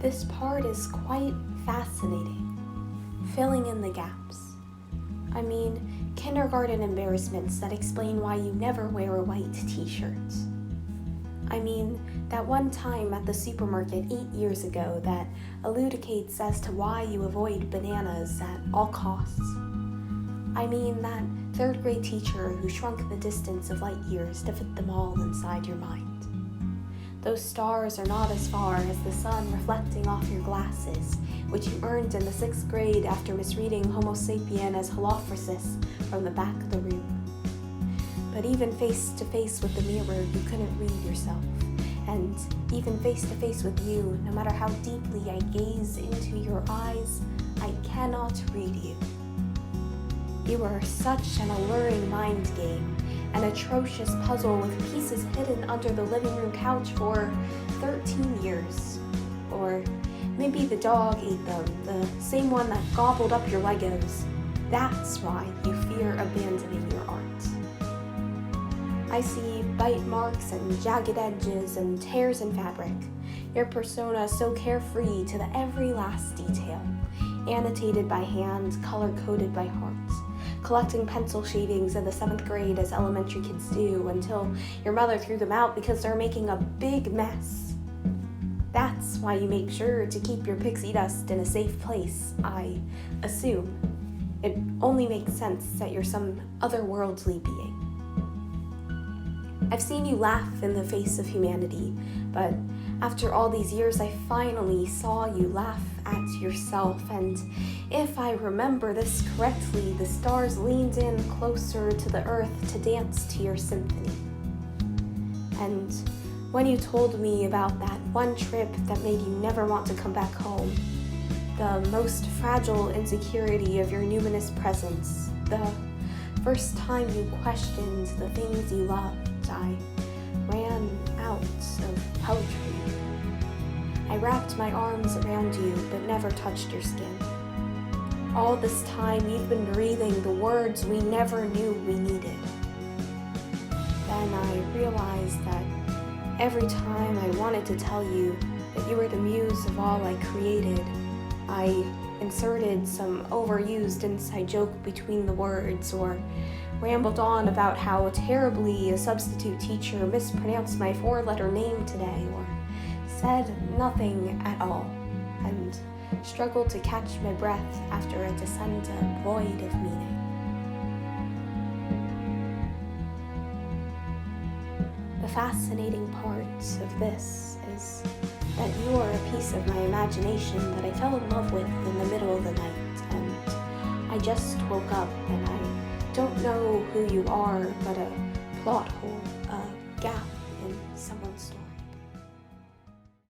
this part is quite fascinating. Filling in the gaps. I mean, kindergarten embarrassments that explain why you never wear a white t-shirt. I mean, that one time at the supermarket 8 years ago that elucidates as to why you avoid bananas at all costs. I mean, that third grade teacher who shrunk the distance of light years to fit them all inside your mind. Those stars are not as far as the sun reflecting off your glasses, which you earned in the 6th grade after misreading Homo sapien as Holophrasis from the back of the room. But even face to face with the mirror, you couldn't read yourself. And even face to face with you, no matter how deeply I gaze into your eyes, I cannot read you. You are such an alluring mind game, an atrocious puzzle with pieces hidden under the living room couch for 13 years. Or maybe the dog ate them, the same one that gobbled up your Legos. That's why you fear abandoning your art. I see bite marks and jagged edges and tears in fabric. Your persona so carefree to the every last detail, annotated by hand, color-coded by heart, collecting pencil shavings in the 7th grade as elementary kids do until your mother threw them out because they're making a big mess. That's why you make sure to keep your pixie dust in a safe place, I assume. It only makes sense that you're some otherworldly being. I've seen you laugh in the face of humanity, but after all these years, I finally saw you laugh at yourself, and if I remember this correctly, the stars leaned in closer to the earth to dance to your symphony. And when you told me about that one trip that made you never want to come back home, the most fragile insecurity of your numinous presence, the first time you questioned the things you loved, I ran out of poetry. I wrapped my arms around you but never touched your skin. All this time you've been breathing the words we never knew we needed. Then I realized that every time I wanted to tell you that you were the muse of all I created, I inserted some overused inside joke between the words or rambled on about how terribly a substitute teacher mispronounced my 4-letter name today or said nothing at all and struggled to catch my breath after a descent void of meaning. The fascinating part of this is that you are a piece of my imagination that I fell in love with in the middle of the night, and I just woke up and I don't know who you are, but a plot hole, a gap in someone's story.